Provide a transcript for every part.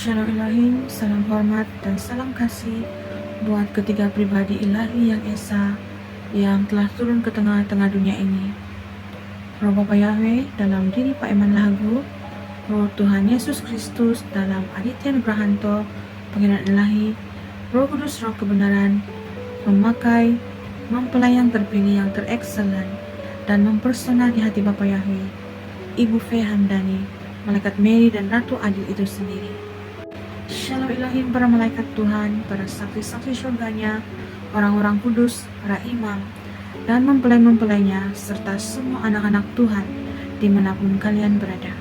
Shalom ilahi, salam hormat dan salam kasih buat ketiga pribadi ilahi yang esa yang telah turun ke tengah-tengah dunia ini. Roh Bapa Yahweh dalam diri Pak Eman Lagu, Roh Tuhan Yesus Kristus dalam Aditya Nugrahanto, Pangeran Ilahi, Roh Kudus Roh Kebenaran, memakai mempelai yang terpilih yang terekselen dan mempersona di hati Bapa Yahweh, Ibu Fe Hamdani, Malaikat Mary dan Ratu Adil itu sendiri. Shalom ilahi para malaikat Tuhan, para saksi-saksi surganya, orang-orang kudus, para imam, dan mempelai-mempelainya, serta semua anak-anak Tuhan, dimanapun kalian berada.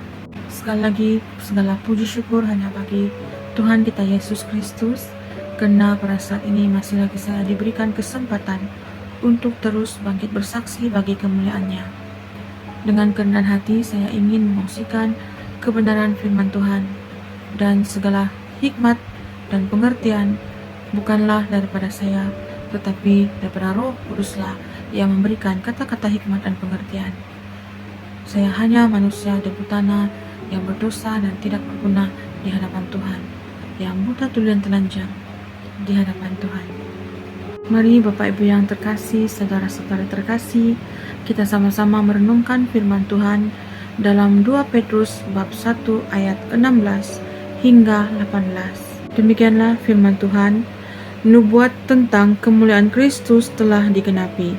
Sekali lagi, segala puji syukur hanya bagi Tuhan kita Yesus Kristus, karena pada saat ini masih lagi saya diberikan kesempatan untuk terus bangkit bersaksi bagi kemuliaan-Nya. Dengan kerendahan hati, saya ingin mengungsikan kebenaran firman Tuhan, dan segala hikmat dan pengertian bukanlah daripada saya, tetapi daripada Roh Kuduslah yang memberikan kata-kata hikmat dan pengertian. Saya hanya manusia debu tanah yang berdosa dan tidak berguna di hadapan Tuhan, yang buta tuli dan telanjang di hadapan Tuhan. Mari Bapak Ibu yang terkasih, saudara-saudara terkasih, kita sama-sama merenungkan firman Tuhan dalam 2 Petrus bab 1 ayat 16 hingga 18. Demikianlah firman Tuhan, nubuat tentang kemuliaan Kristus telah digenapi.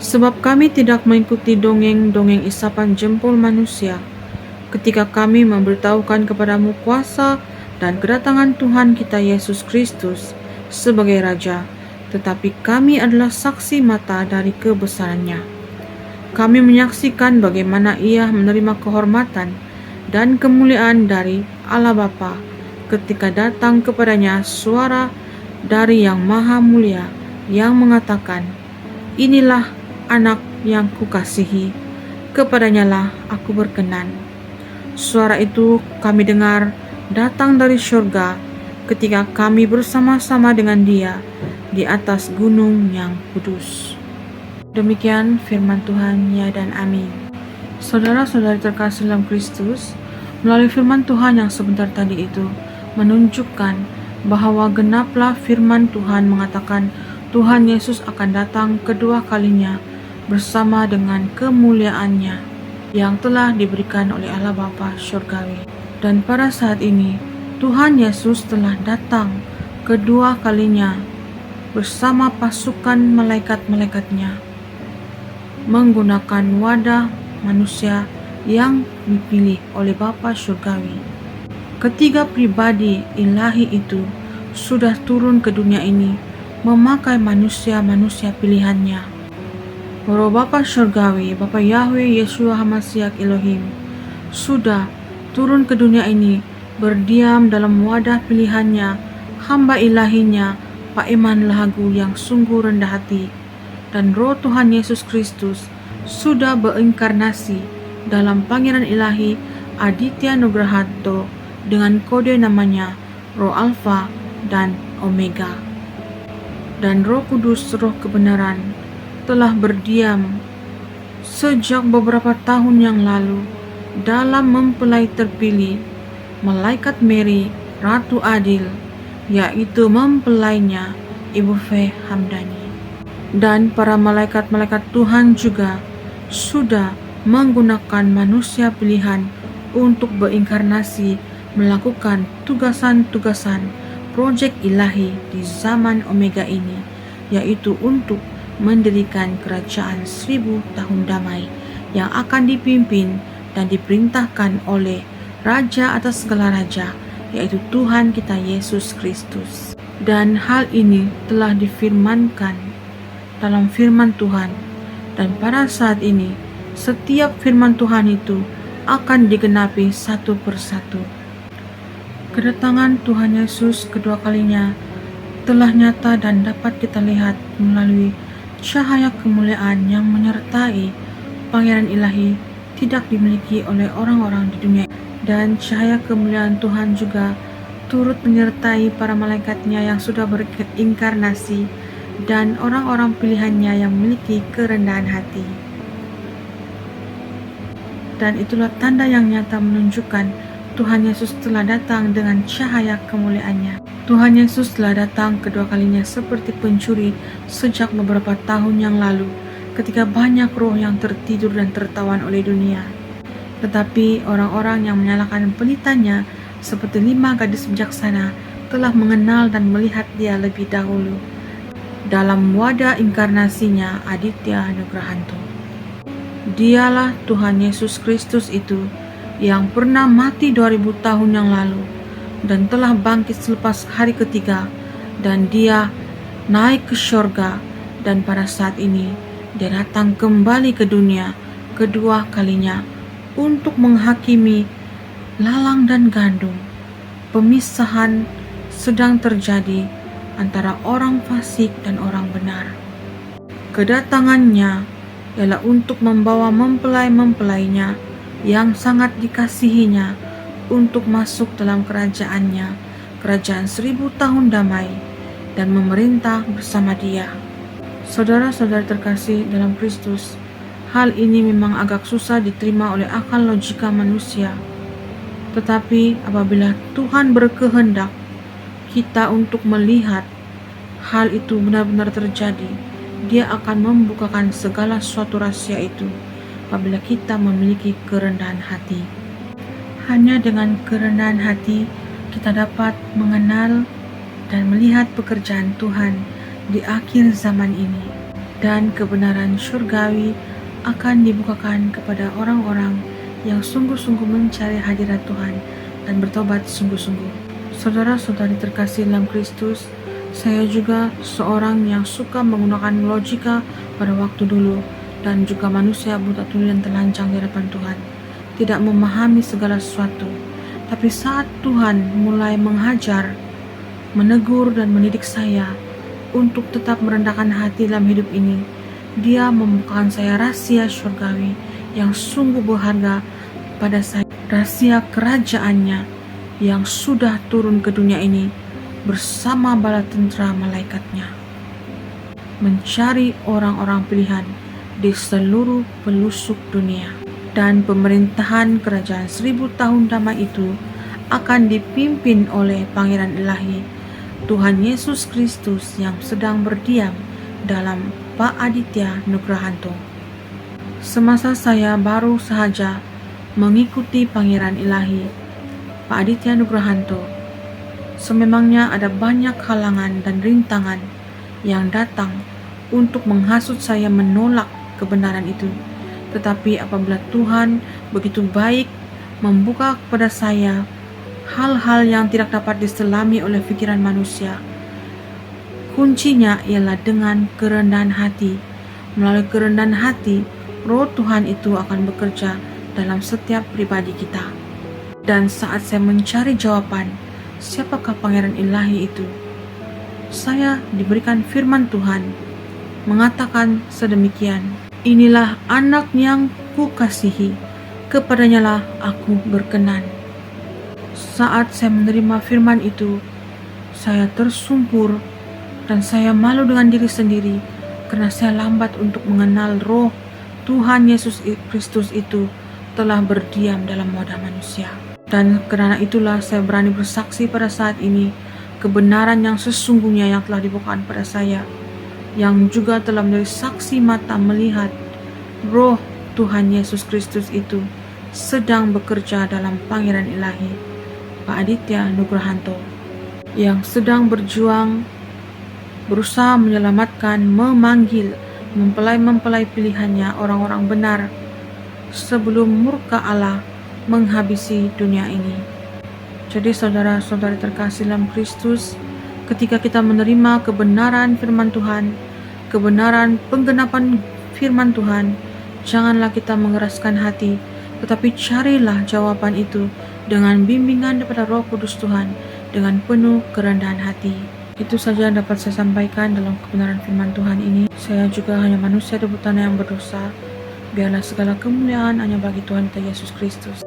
Sebab kami tidak mengikuti dongeng-dongeng isapan jempol manusia, ketika kami memberitahukan kepadamu kuasa dan kedatangan Tuhan kita Yesus Kristus sebagai Raja, tetapi kami adalah saksi mata dari kebesarannya. Kami menyaksikan bagaimana Ia menerima kehormatan dan kemuliaan dari Allah Bapa ketika datang kepadanya suara dari Yang Maha Mulia yang mengatakan, "Inilah anak yang kukasihi, kepadanyalah aku berkenan." Suara itu kami dengar datang dari surga ketika kami bersama-sama dengan Dia di atas gunung yang kudus. Demikian firman Tuhan, ya dan amin. Saudara-saudari terkasih dalam Kristus, melalui firman Tuhan yang sebentar tadi itu menunjukkan bahwa genaplah firman Tuhan mengatakan Tuhan Yesus akan datang kedua kalinya bersama dengan kemuliaannya yang telah diberikan oleh Allah Bapa Surgawi. Dan pada saat ini Tuhan Yesus telah datang kedua kalinya bersama pasukan malaikat-malaikatnya menggunakan wadah manusia yang dipilih oleh Bapa Surgawi. Ketiga pribadi ilahi itu sudah turun ke dunia ini memakai manusia-manusia pilihannya. Roh Bapa Surgawi, Bapa Yahweh Yeshua HaMashiach Elohim, sudah turun ke dunia ini berdiam dalam wadah pilihannya, hamba ilahinya, Pak Eman Lagu yang sungguh rendah hati, dan Roh Tuhan Yesus Kristus sudah berinkarnasi dalam Pangeran Ilahi Aditya Nugrahanto dengan kode namanya Roh Alfa dan Omega. Dan Roh Kudus Roh Kebenaran telah berdiam sejak beberapa tahun yang lalu dalam mempelai terpilih Malaikat Mary Ratu Adil, yaitu mempelainya Ibu Fe Hamdani. Dan para malaikat-malaikat Tuhan juga sudah menggunakan manusia pilihan untuk berinkarnasi melakukan tugasan-tugasan proyek ilahi di zaman Omega ini, yaitu untuk mendirikan kerajaan 1000 tahun damai yang akan dipimpin dan diperintahkan oleh Raja atas segala raja, yaitu Tuhan kita Yesus Kristus. Dan hal ini telah difirmankan dalam firman Tuhan, dan pada saat ini setiap firman Tuhan itu akan digenapi satu persatu. Kedatangan Tuhan Yesus kedua kalinya telah nyata dan dapat kita lihat melalui cahaya kemuliaan yang menyertai Pangeran Ilahi tidak dimiliki oleh orang-orang di dunia. Dan cahaya kemuliaan Tuhan juga turut menyertai para malaikatnya yang sudah berinkarnasi dan orang-orang pilihannya yang memiliki kerendahan hati. Dan itulah tanda yang nyata menunjukkan Tuhan Yesus telah datang dengan cahaya kemuliaan-Nya. Tuhan Yesus telah datang kedua kalinya seperti pencuri sejak beberapa tahun yang lalu, ketika banyak roh yang tertidur dan tertawan oleh dunia. Tetapi orang-orang yang menyalakan pelitanya, seperti 5 gadis bijaksana, telah mengenal dan melihat Dia lebih dahulu. Dalam wadah inkarnasinya, Aditya Nugrahanto. Dialah Tuhan Yesus Kristus itu, yang pernah mati 2000 tahun yang lalu, dan telah bangkit selepas hari ketiga, dan Dia naik ke syurga, dan pada saat ini Dia datang kembali ke dunia kedua kalinya untuk menghakimi lalang dan gandum. Pemisahan sedang terjadi antara orang fasik dan orang benar. Kedatangannya ialah untuk membawa mempelai-mempelainya yang sangat dikasihinya untuk masuk dalam kerajaannya, kerajaan 1000 tahun damai, dan memerintah bersama Dia. Saudara-saudara terkasih dalam Kristus, hal ini memang agak susah diterima oleh akal logika manusia. Tetapi apabila Tuhan berkehendak kita untuk melihat hal itu benar-benar terjadi, Dia akan membukakan segala suatu rahasia itu apabila kita memiliki kerendahan hati. Hanya dengan kerendahan hati kita dapat mengenal dan melihat pekerjaan Tuhan di akhir zaman ini, dan kebenaran surgawi akan dibukakan kepada orang-orang yang sungguh-sungguh mencari hadirat Tuhan dan bertobat sungguh-sungguh. Saudara-saudari terkasih dalam Kristus, saya juga seorang yang suka menggunakan logika pada waktu dulu, dan juga manusia buta tuli dan telanjang di hadapan Tuhan, tidak memahami segala sesuatu. Tapi saat Tuhan mulai menghajar, menegur dan mendidik saya untuk tetap merendahkan hati dalam hidup ini, Dia membukakan saya rahasia surgawi yang sungguh berharga pada saya, rahasia kerajaannya yang sudah turun ke dunia ini bersama bala tentera malaikatnya, mencari orang-orang pilihan di seluruh pelosok dunia. Dan pemerintahan kerajaan 1000 tahun damai itu akan dipimpin oleh Pangeran Ilahi, Tuhan Yesus Kristus, yang sedang berdiam dalam Pak Aditya Nugrahanto. Semasa saya baru saja mengikuti Pangeran Ilahi, Pak Aditya Nugrahanto, sememangnya ada banyak halangan dan rintangan yang datang untuk menghasut saya menolak kebenaran itu. Tetapi apabila Tuhan begitu baik membuka kepada saya hal-hal yang tidak dapat diselami oleh pikiran manusia, kuncinya ialah dengan kerendahan hati. Melalui kerendahan hati, Roh Tuhan itu akan bekerja dalam setiap pribadi kita. Dan saat saya mencari jawaban, siapakah Pangeran Ilahi itu, saya diberikan firman Tuhan mengatakan sedemikian, "Inilah anak yang kukasihi, kepadanya lah aku berkenan." Saat saya menerima firman itu, saya tersungkur dan saya malu dengan diri sendiri karena saya lambat untuk mengenal Roh Tuhan Yesus Kristus itu telah berdiam dalam wadah manusia. Dan karena itulah saya berani bersaksi pada saat ini kebenaran yang sesungguhnya yang telah dibukakan pada saya, yang juga telah menjadi saksi mata melihat Roh Tuhan Yesus Kristus itu sedang bekerja dalam Pangeran Ilahi, Pak Aditya Nugrahanto, yang sedang berjuang, berusaha menyelamatkan, memanggil mempelai-mempelai pilihannya, orang-orang benar, sebelum murka Allah menghabisi dunia ini. Jadi saudara-saudari terkasih dalam Kristus, ketika kita menerima kebenaran firman Tuhan, kebenaran penggenapan firman Tuhan, janganlah kita mengeraskan hati, tetapi carilah jawaban itu dengan bimbingan daripada Roh Kudus Tuhan, dengan penuh kerendahan hati. Itu saja yang dapat saya sampaikan dalam kebenaran firman Tuhan ini. Saya juga hanya manusia debutan yang berdosa. Biarlah segala kemuliaan hanya bagi Tuhan kita Yesus Kristus.